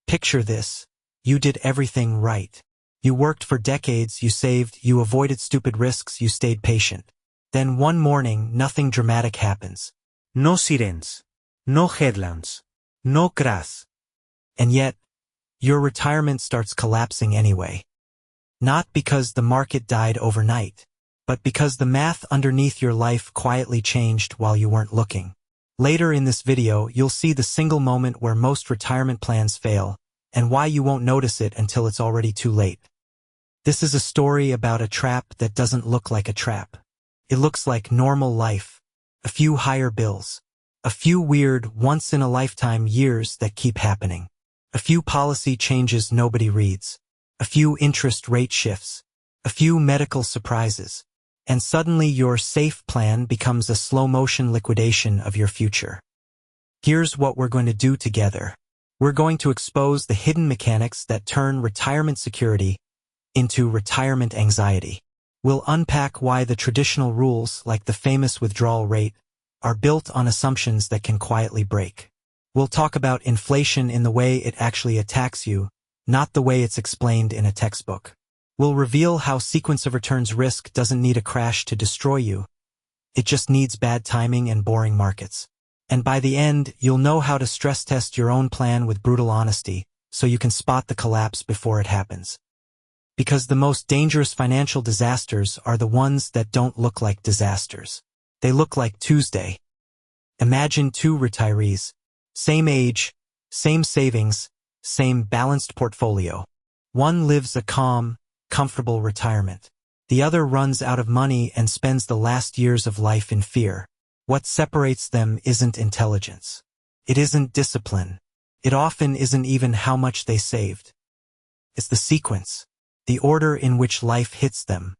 Picture this. You did everything right. You worked for decades, you saved, you avoided stupid risks, you stayed patient. Then one morning, nothing dramatic happens. No sirens. No headlines. No crash. And yet, your retirement starts collapsing anyway. Not because the market died overnight, but because the math underneath your life quietly changed while you weren't looking. Later in this video, you'll see the single moment where most retirement plans fail, and why you won't notice it until it's already too late. This is a story about a trap that doesn't look like a trap. It looks like normal life. A few higher bills. A few weird, once-in-a-lifetime years that keep happening. A few policy changes nobody reads. A few interest rate shifts. A few medical surprises. And suddenly your safe plan becomes a slow-motion liquidation of your future. Here's what we're going to do together. We're going to expose the hidden mechanics that turn retirement security into retirement anxiety. We'll unpack why the traditional rules, like the famous withdrawal rate, are built on assumptions that can quietly break. We'll talk about inflation in the way it actually attacks you, not the way it's explained in a textbook. We'll reveal how sequence of returns risk doesn't need a crash to destroy you. It just needs bad timing and boring markets. And by the end, you'll know how to stress test your own plan with brutal honesty, so you can spot the collapse before it happens. Because the most dangerous financial disasters are the ones that don't look like disasters. They look like Tuesday. Imagine two retirees. Same age, same savings, same balanced portfolio. One lives a calm, comfortable retirement. The other runs out of money and spends the last years of life in fear. What separates them isn't intelligence. It isn't discipline. It often isn't even how much they saved. It's the sequence. The order in which life hits them.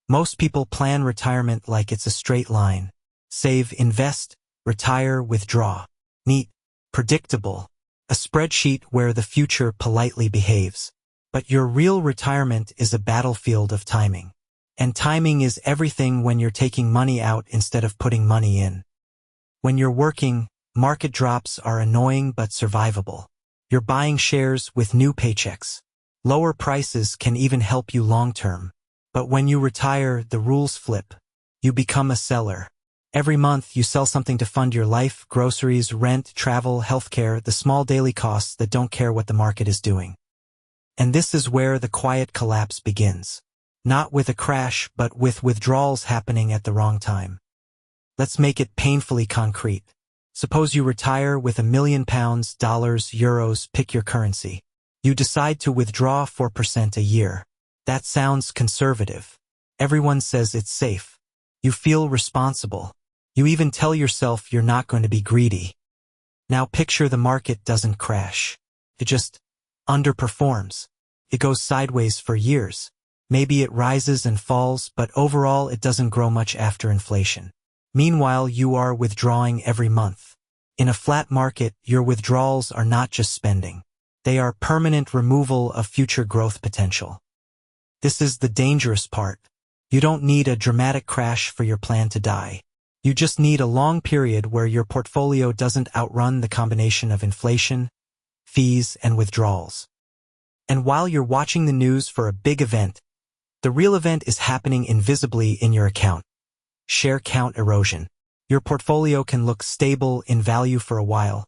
Most people plan retirement like it's a straight line. Save, invest, retire, withdraw. Neat, predictable. A spreadsheet where the future politely behaves. But your real retirement is a battlefield of timing. And timing is everything when you're taking money out instead of putting money in. When you're working, market drops are annoying but survivable. You're buying shares with new paychecks. Lower prices can even help you long-term. But when you retire, the rules flip. You become a seller. Every month, you sell something to fund your life, groceries, rent, travel, healthcare, the small daily costs that don't care what the market is doing. And this is where the quiet collapse begins. Not with a crash, but with withdrawals happening at the wrong time. Let's make it painfully concrete. Suppose you retire with £1 million, dollars, euros, pick your currency. You decide to withdraw 4% a year. That sounds conservative. Everyone says it's safe. You feel responsible. You even tell yourself you're not going to be greedy. Now picture the market doesn't crash. It just underperforms. It goes sideways for years. Maybe it rises and falls, but overall it doesn't grow much after inflation. Meanwhile, you are withdrawing every month. In a flat market, your withdrawals are not just spending. They are permanent removal of future growth potential. This is the dangerous part. You don't need a dramatic crash for your plan to die. You just need a long period where your portfolio doesn't outrun the combination of inflation, fees, and withdrawals. And while you're watching the news for a big event, the real event is happening invisibly in your account. Share count erosion. Your portfolio can look stable in value for a while,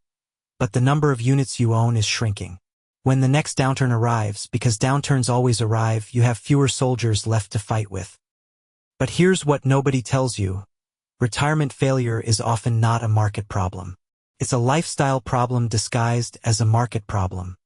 but the number of units you own is shrinking. When the next downturn arrives, because downturns always arrive, you have fewer soldiers left to fight with. But here's what nobody tells you. Retirement failure is often not a market problem. It's a lifestyle problem disguised as a market problem.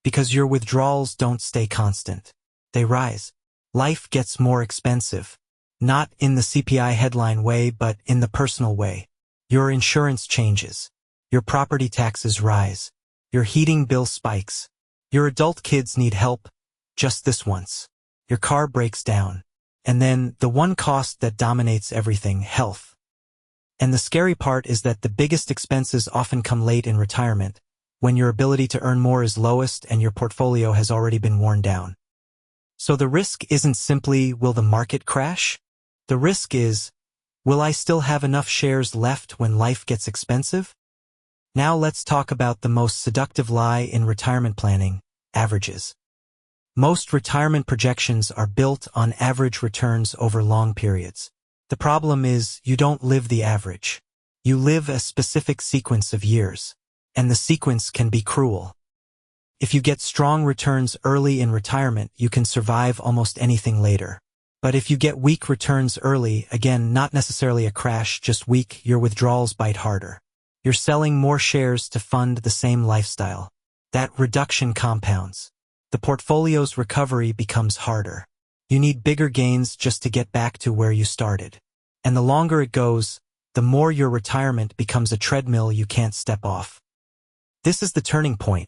Because your withdrawals don't stay constant. They rise. Life gets more expensive. Not in the CPI headline way, but in the personal way. Your insurance changes. Your property taxes rise. Your heating bill spikes. Your adult kids need help, just this once. Your car breaks down. And then, the one cost that dominates everything, health. And the scary part is that the biggest expenses often come late in retirement, when your ability to earn more is lowest and your portfolio has already been worn down. So the risk isn't simply, will the market crash? The risk is, will I still have enough shares left when life gets expensive? Now let's talk about the most seductive lie in retirement planning: averages. Most retirement projections are built on average returns over long periods. The problem is you don't live the average. You live a specific sequence of years. And the sequence can be cruel. If you get strong returns early in retirement, you can survive almost anything later. But if you get weak returns early, again, not necessarily a crash, just weak, your withdrawals bite harder. You're selling more shares to fund the same lifestyle. That reduction compounds. The portfolio's recovery becomes harder. You need bigger gains just to get back to where you started. And the longer it goes, the more your retirement becomes a treadmill you can't step off. This is the turning point,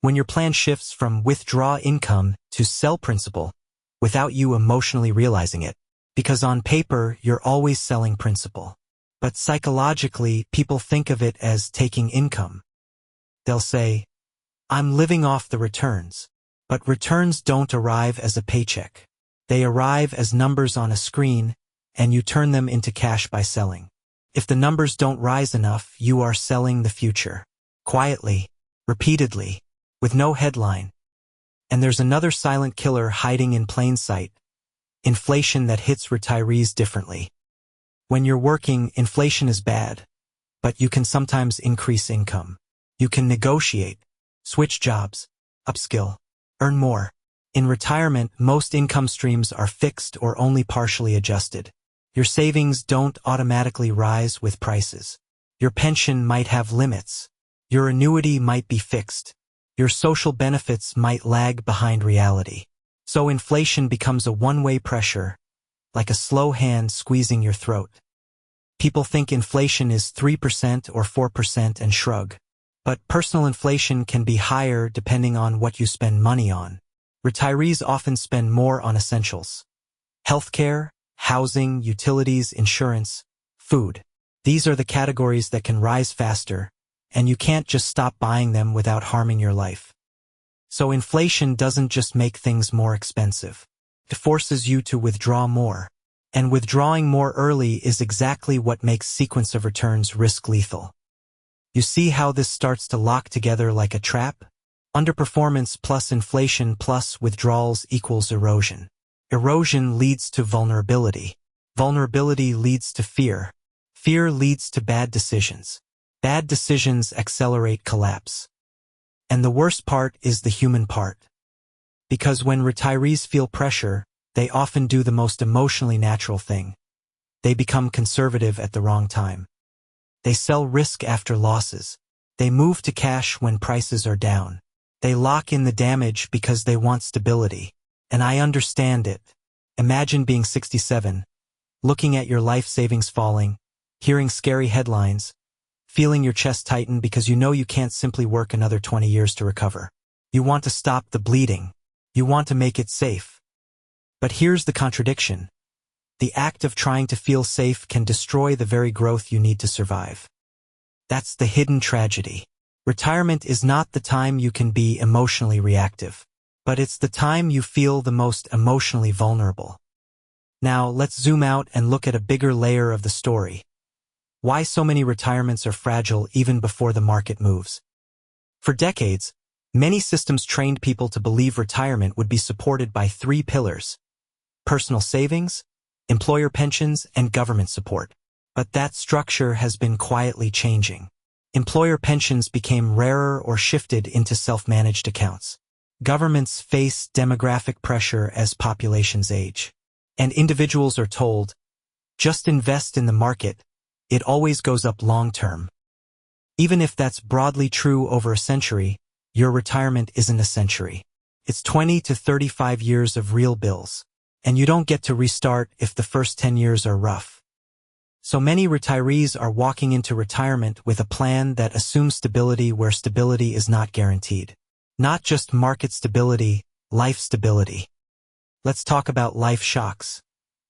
when your plan shifts from withdraw income to sell principal, without you emotionally realizing it. Because on paper, you're always selling principal. But psychologically, people think of it as taking income. They'll say, I'm living off the returns. But returns don't arrive as a paycheck. They arrive as numbers on a screen, and you turn them into cash by selling. If the numbers don't rise enough, you are selling the future. Quietly, repeatedly, with no headline. And there's another silent killer hiding in plain sight: inflation that hits retirees differently. When you're working, inflation is bad, but you can sometimes increase income. You can negotiate, switch jobs, upskill, earn more. In retirement, most income streams are fixed or only partially adjusted. Your savings don't automatically rise with prices. Your pension might have limits. Your annuity might be fixed. Your social benefits might lag behind reality. So inflation becomes a one-way pressure, like a slow hand squeezing your throat. People think inflation is 3% or 4% and shrug. But personal inflation can be higher depending on what you spend money on. Retirees often spend more on essentials: healthcare, housing, utilities, insurance, food. These are the categories that can rise faster, and you can't just stop buying them without harming your life. So inflation doesn't just make things more expensive. It forces you to withdraw more. And withdrawing more early is exactly what makes sequence of returns risk lethal. You see how this starts to lock together like a trap? Underperformance plus inflation plus withdrawals equals erosion. Erosion leads to vulnerability. Vulnerability leads to fear. Fear leads to bad decisions. Bad decisions accelerate collapse. And the worst part is the human part. Because when retirees feel pressure, they often do the most emotionally natural thing. They become conservative at the wrong time. They sell risk after losses. They move to cash when prices are down. They lock in the damage because they want stability. And I understand it. Imagine being 67, looking at your life savings falling, hearing scary headlines, feeling your chest tighten because you know you can't simply work another 20 years to recover. You want to stop the bleeding. You want to make it safe. But here's the contradiction. The act of trying to feel safe can destroy the very growth you need to survive. That's the hidden tragedy. Retirement is not the time you can be emotionally reactive, but it's the time you feel the most emotionally vulnerable. Now, let's zoom out and look at a bigger layer of the story. Why so many retirements are fragile even before the market moves. For decades, many systems trained people to believe retirement would be supported by three pillars: personal savings, employer pensions, and government support. But that structure has been quietly changing. Employer pensions became rarer or shifted into self-managed accounts. Governments face demographic pressure as populations age. And individuals are told, just invest in the market, it always goes up long-term. Even if that's broadly true over a century, your retirement isn't a century. It's 20 to 35 years of real bills. And you don't get to restart if the first 10 years are rough. So many retirees are walking into retirement with a plan that assumes stability where stability is not guaranteed. Not just market stability, life stability. Let's talk about life shocks,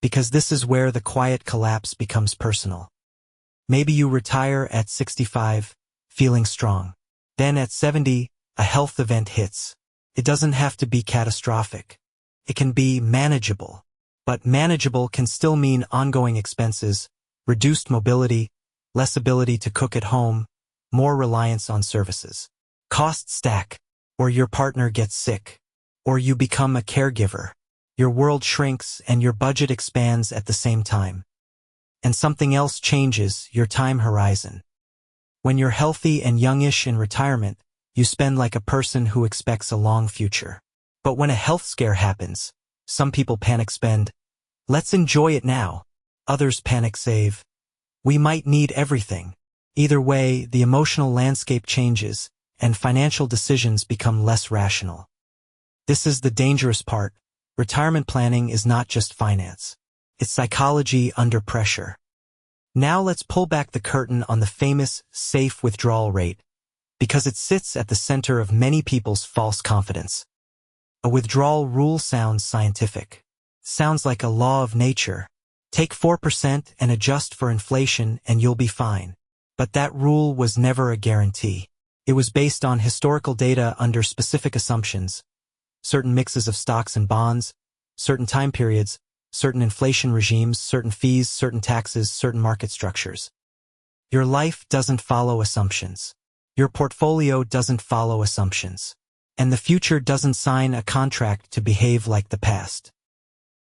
because this is where the quiet collapse becomes personal. Maybe you retire at 65, feeling strong. Then at 70, a health event hits. It doesn't have to be catastrophic. It can be manageable. But manageable can still mean ongoing expenses, reduced mobility, less ability to cook at home, more reliance on services. Costs stack, or your partner gets sick, or you become a caregiver. Your world shrinks and your budget expands at the same time. And something else changes, your time horizon. When you're healthy and youngish in retirement, you spend like a person who expects a long future. But when a health scare happens, some people panic spend. Let's enjoy it now. Others panic save. We might need everything. Either way, the emotional landscape changes, and financial decisions become less rational. This is the dangerous part. Retirement planning is not just finance. It's psychology under pressure. Now let's pull back the curtain on the famous safe withdrawal rate, because it sits at the center of many people's false confidence. A withdrawal rule sounds scientific. Sounds like a law of nature. Take 4% and adjust for inflation and you'll be fine. But that rule was never a guarantee. It was based on historical data under specific assumptions, certain mixes of stocks and bonds, certain time periods, certain inflation regimes, certain fees, certain taxes, certain market structures. Your life doesn't follow assumptions. Your portfolio doesn't follow assumptions. And the future doesn't sign a contract to behave like the past.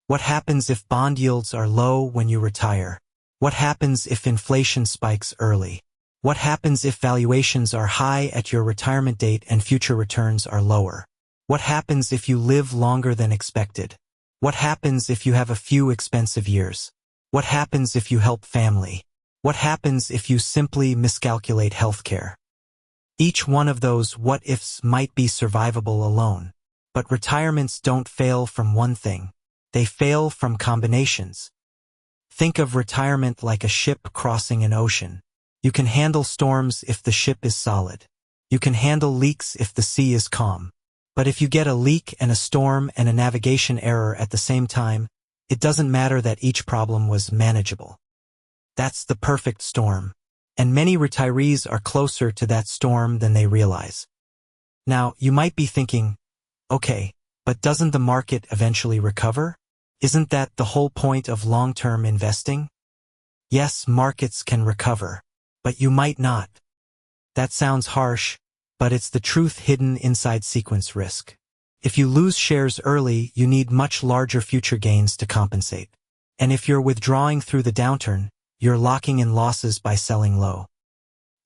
What happens if bond yields are low when you retire? What happens if inflation spikes early? What happens if valuations are high at your retirement date and future returns are lower? What happens if you live longer than expected? What happens if you have a few expensive years? What happens if you help family? What happens if you simply miscalculate healthcare? Each one of those what-ifs might be survivable alone. But retirements don't fail from one thing. They fail from combinations. Think of retirement like a ship crossing an ocean. You can handle storms if the ship is solid. You can handle leaks if the sea is calm. But if you get a leak and a storm and a navigation error at the same time, it doesn't matter that each problem was manageable. That's the perfect storm. And many retirees are closer to that storm than they realize. Now, you might be thinking, okay, but doesn't the market eventually recover? Isn't that the whole point of long-term investing? Yes, markets can recover, but you might not. That sounds harsh, but it's the truth hidden inside sequence risk. If you lose shares early, you need much larger future gains to compensate. And if you're withdrawing through the downturn, you're locking in losses by selling low.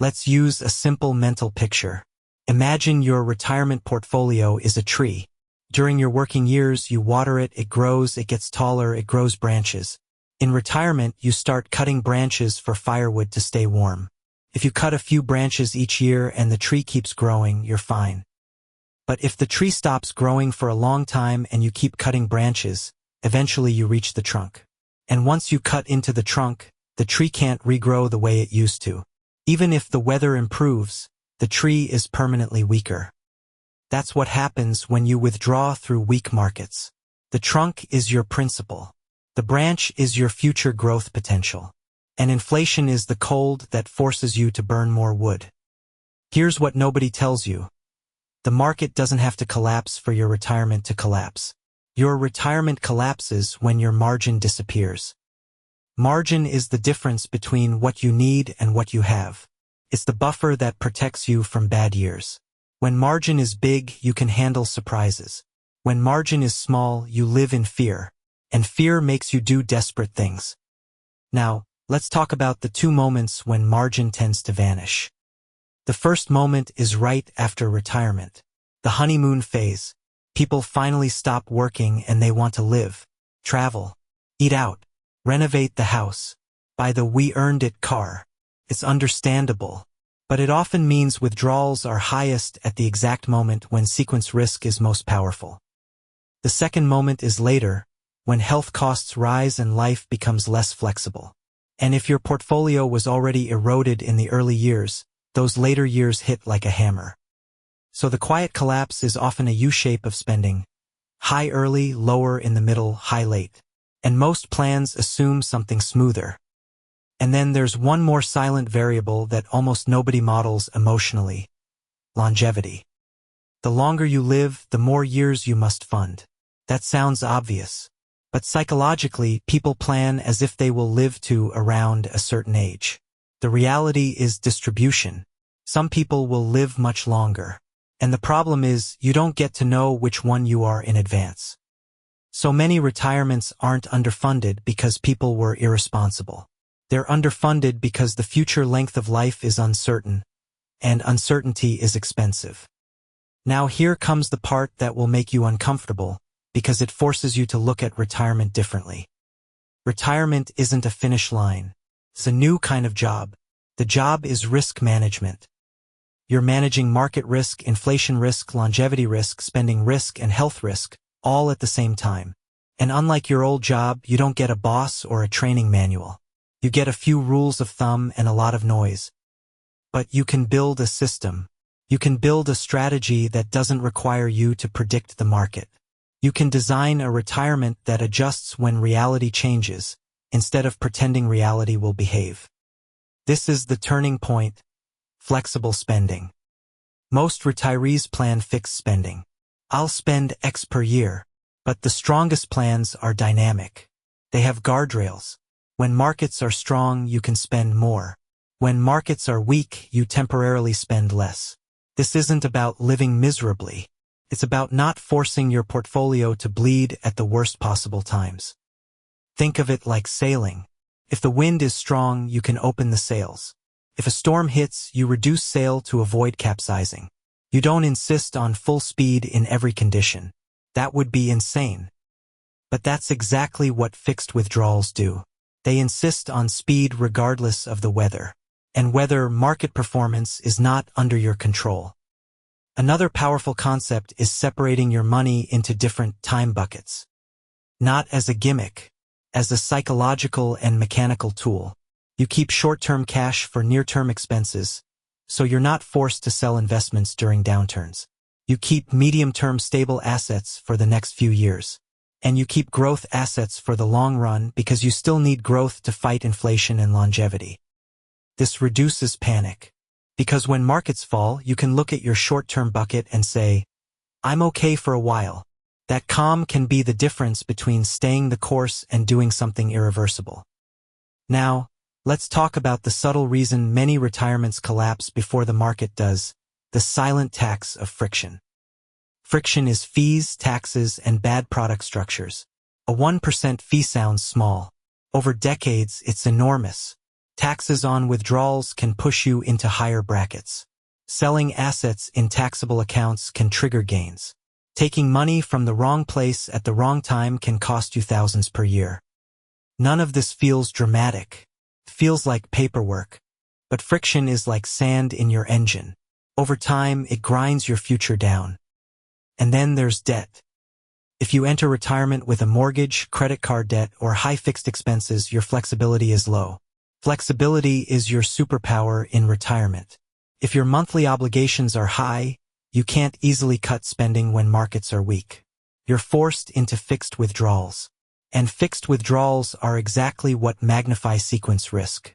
Let's use a simple mental picture. Imagine your retirement portfolio is a tree. During your working years, you water it, it grows, it gets taller, it grows branches. In retirement, you start cutting branches for firewood to stay warm. If you cut a few branches each year and the tree keeps growing, you're fine. But if the tree stops growing for a long time and you keep cutting branches, eventually you reach the trunk. And once you cut into the trunk, the tree can't regrow the way it used to. Even if the weather improves, the tree is permanently weaker. That's what happens when you withdraw through weak markets. The trunk is your principal. The branch is your future growth potential. And inflation is the cold that forces you to burn more wood. Here's what nobody tells you. The market doesn't have to collapse for your retirement to collapse. Your retirement collapses when your margin disappears. Margin is the difference between what you need and what you have. It's the buffer that protects you from bad years. When margin is big, you can handle surprises. When margin is small, you live in fear. And fear makes you do desperate things. Now, let's talk about the two moments when margin tends to vanish. The first moment is right after retirement. The honeymoon phase. People finally stop working and they want to live, travel, eat out, renovate the house, buy the we-earned-it car. It's understandable. But it often means withdrawals are highest at the exact moment when sequence risk is most powerful. The second moment is later, when health costs rise and life becomes less flexible. And if your portfolio was already eroded in the early years, those later years hit like a hammer. So the quiet collapse is often a U-shape of spending. High early, lower in the middle, high late. And most plans assume something smoother. And then there's one more silent variable that almost nobody models emotionally. Longevity. The longer you live, the more years you must fund. That sounds obvious. But psychologically, people plan as if they will live to around a certain age. The reality is distribution. Some people will live much longer. And the problem is, you don't get to know which one you are in advance. So many retirements aren't underfunded because people were irresponsible. They're underfunded because the future length of life is uncertain, and uncertainty is expensive. Now here comes the part that will make you uncomfortable, because it forces you to look at retirement differently. Retirement isn't a finish line. It's a new kind of job. The job is risk management. You're managing market risk, inflation risk, longevity risk, spending risk, and health risk, all at the same time. And unlike your old job, you don't get a boss or a training manual. You get a few rules of thumb and a lot of noise. But you can build a system. You can build a strategy that doesn't require you to predict the market. You can design a retirement that adjusts when reality changes, instead of pretending reality will behave. This is the turning point. Flexible spending. Most retirees plan fixed spending. I'll spend X per year. But the strongest plans are dynamic. They have guardrails. When markets are strong, you can spend more. When markets are weak, you temporarily spend less. This isn't about living miserably. It's about not forcing your portfolio to bleed at the worst possible times. Think of it like sailing. If the wind is strong, you can open the sails. If a storm hits, you reduce sail to avoid capsizing. You don't insist on full speed in every condition. That would be insane. But that's exactly what fixed withdrawals do. They insist on speed regardless of the weather. And whether market performance is not under your control. Another powerful concept is separating your money into different time buckets. Not as a gimmick, as a psychological and mechanical tool. You keep short-term cash for near-term expenses, so you're not forced to sell investments during downturns. You keep medium-term stable assets for the next few years. And you keep growth assets for the long run because you still need growth to fight inflation and longevity. This reduces panic. Because when markets fall, you can look at your short-term bucket and say, I'm okay for a while. That calm can be the difference between staying the course and doing something irreversible. Now, let's talk about the subtle reason many retirements collapse before the market does, the silent tax of friction. Friction is fees, taxes, and bad product structures. A 1% fee sounds small. Over decades, it's enormous. Taxes on withdrawals can push you into higher brackets. Selling assets in taxable accounts can trigger gains. Taking money from the wrong place at the wrong time can cost you thousands per year. None of this feels dramatic. It feels like paperwork. But friction is like sand in your engine. Over time, it grinds your future down. And then there's debt. If you enter retirement with a mortgage, credit card debt, or high fixed expenses, your flexibility is low. Flexibility is your superpower in retirement. If your monthly obligations are high, you can't easily cut spending when markets are weak. You're forced into fixed withdrawals. And fixed withdrawals are exactly what magnify sequence risk.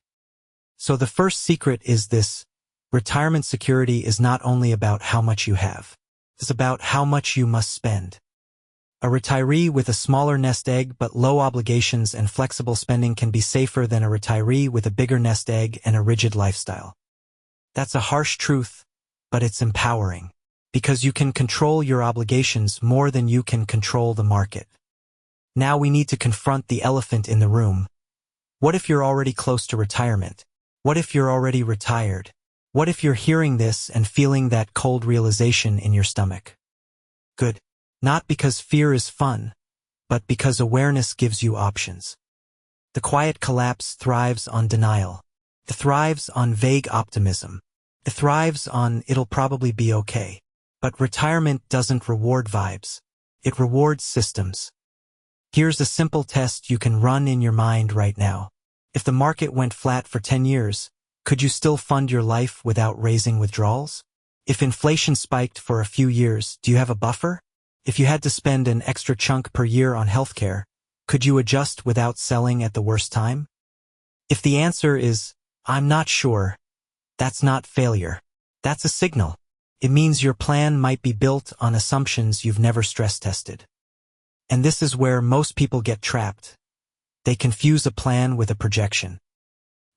So the first secret is this: retirement security is not only about how much you have. It's about how much you must spend. A retiree with a smaller nest egg but low obligations and flexible spending can be safer than a retiree with a bigger nest egg and a rigid lifestyle. That's a harsh truth, but it's empowering. Because you can control your obligations more than you can control the market. Now we need to confront the elephant in the room. What if you're already close to retirement? What if you're already retired? What if you're hearing this and feeling that cold realization in your stomach? Good. Not because fear is fun, but because awareness gives you options. The quiet collapse thrives on denial. It thrives on vague optimism. It thrives on it'll probably be okay. But retirement doesn't reward vibes. It rewards systems. Here's a simple test you can run in your mind right now. If the market went flat for 10 years, could you still fund your life without raising withdrawals? If inflation spiked for a few years, do you have a buffer? If you had to spend an extra chunk per year on healthcare, could you adjust without selling at the worst time? If the answer is, I'm not sure, that's not failure. That's a signal. It means your plan might be built on assumptions you've never stress tested. And this is where most people get trapped. They confuse a plan with a projection.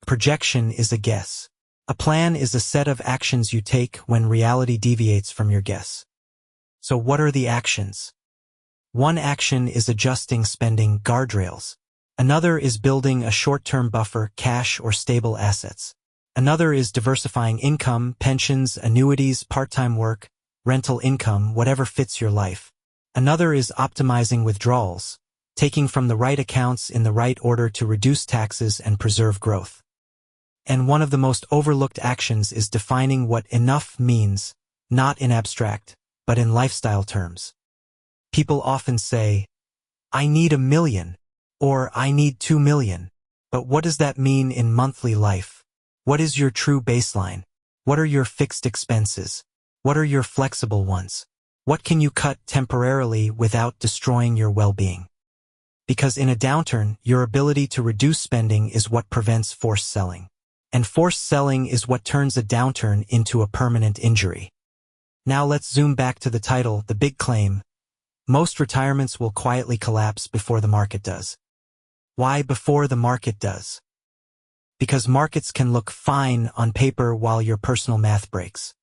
Projection is a guess. A plan is a set of actions you take when reality deviates from your guess. So what are the actions? One action is adjusting spending guardrails. Another is building a short-term buffer, cash or stable assets. Another is diversifying income, pensions, annuities, part-time work, rental income, whatever fits your life. Another is optimizing withdrawals, taking from the right accounts in the right order to reduce taxes and preserve growth. And one of the most overlooked actions is defining what enough means, not in abstract, but in lifestyle terms. People often say, I need 1 million, or I need 2 million. But what does that mean in monthly life? What is your true baseline? What are your fixed expenses? What are your flexible ones? What can you cut temporarily without destroying your well-being? Because in a downturn, your ability to reduce spending is what prevents forced selling. And forced selling is what turns a downturn into a permanent injury. Now let's zoom back to the title, the big claim. Most retirements will quietly collapse before the market does. Why before the market does? Because markets can look fine on paper while your personal math breaks.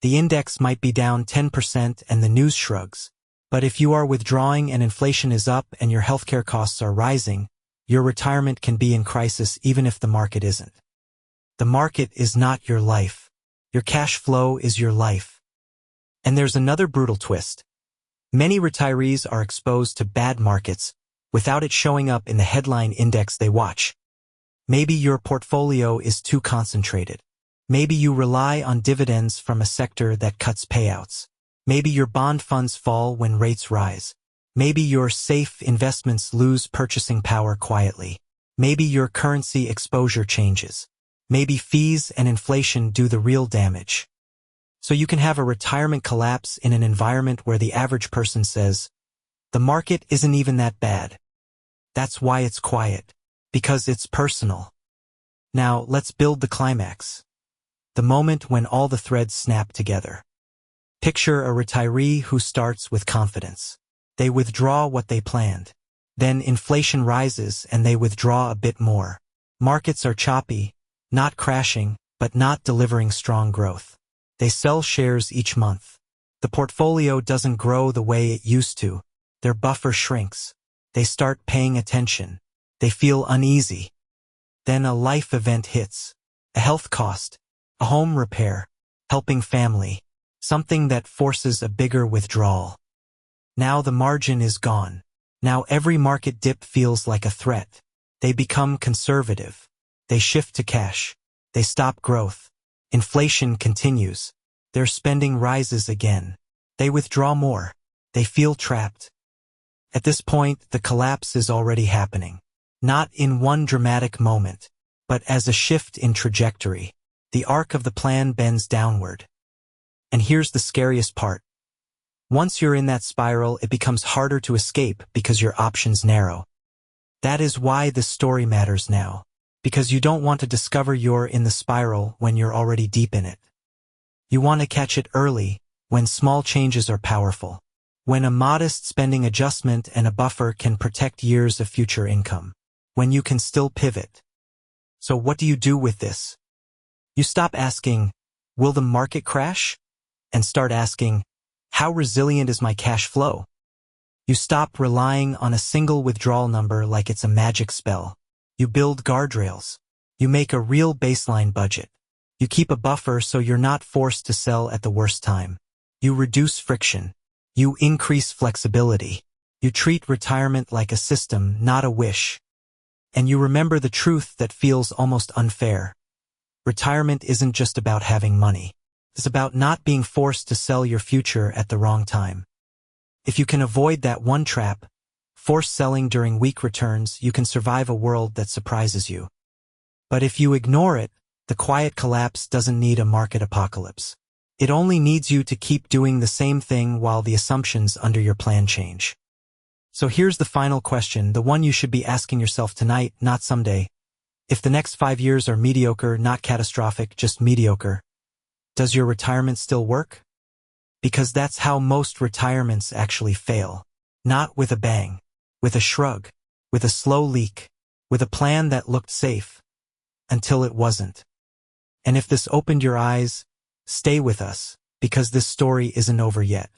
The index might be down 10% and the news shrugs. But if you are withdrawing and inflation is up and your healthcare costs are rising, your retirement can be in crisis even if the market isn't. The market is not your life. Your cash flow is your life. And there's another brutal twist. Many retirees are exposed to bad markets without it showing up in the headline index they watch. Maybe your portfolio is too concentrated. Maybe you rely on dividends from a sector that cuts payouts. Maybe your bond funds fall when rates rise. Maybe your safe investments lose purchasing power quietly. Maybe your currency exposure changes. Maybe fees and inflation do the real damage. So you can have a retirement collapse in an environment where the average person says, the market isn't even that bad. That's why it's quiet. Because it's personal. Now let's build the climax. The moment when all the threads snap together. Picture a retiree who starts with confidence. They withdraw what they planned. Then inflation rises and they withdraw a bit more. Markets are choppy, not crashing, but not delivering strong growth. They sell shares each month. The portfolio doesn't grow the way it used to. Their buffer shrinks. They start paying attention. They feel uneasy. Then a life event hits. A health cost. A home repair. Helping family. Something that forces a bigger withdrawal. Now the margin is gone. Now every market dip feels like a threat. They become conservative. They shift to cash. They stop growth. Inflation continues. Their spending rises again. They withdraw more. They feel trapped. At this point, the collapse is already happening. Not in one dramatic moment, but as a shift in trajectory. The arc of the plan bends downward. And here's the scariest part. Once you're in that spiral, it becomes harder to escape because your options narrow. That is why this story matters now. Because you don't want to discover you're in the spiral when you're already deep in it. You want to catch it early, when small changes are powerful. When a modest spending adjustment and a buffer can protect years of future income. When you can still pivot. So what do you do with this? You stop asking, will the market crash? And start asking, how resilient is my cash flow? You stop relying on a single withdrawal number like it's a magic spell. You build guardrails. You make a real baseline budget. You keep a buffer so you're not forced to sell at the worst time. You reduce friction. You increase flexibility. You treat retirement like a system, not a wish. And you remember the truth that feels almost unfair. Retirement isn't just about having money. It's about not being forced to sell your future at the wrong time. If you can avoid that one trap, forced selling during weak returns, you can survive a world that surprises you. But if you ignore it, the quiet collapse doesn't need a market apocalypse. It only needs you to keep doing the same thing while the assumptions under your plan change. So here's the final question, the one you should be asking yourself tonight, not someday. If the next 5 years are mediocre, not catastrophic, just mediocre, does your retirement still work? Because that's how most retirements actually fail. Not with a bang, with a shrug, with a slow leak, with a plan that looked safe, until it wasn't. And if this opened your eyes, stay with us, because this story isn't over yet.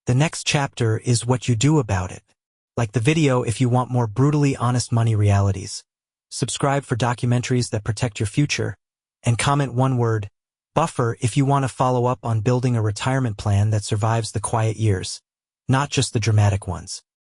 The next chapter is what you do about it. Like the video if you want more brutally honest money realities. Subscribe for documentaries that protect your future, and comment one word, buffer, if you want to follow up on building a retirement plan that survives the quiet years, not just the dramatic ones.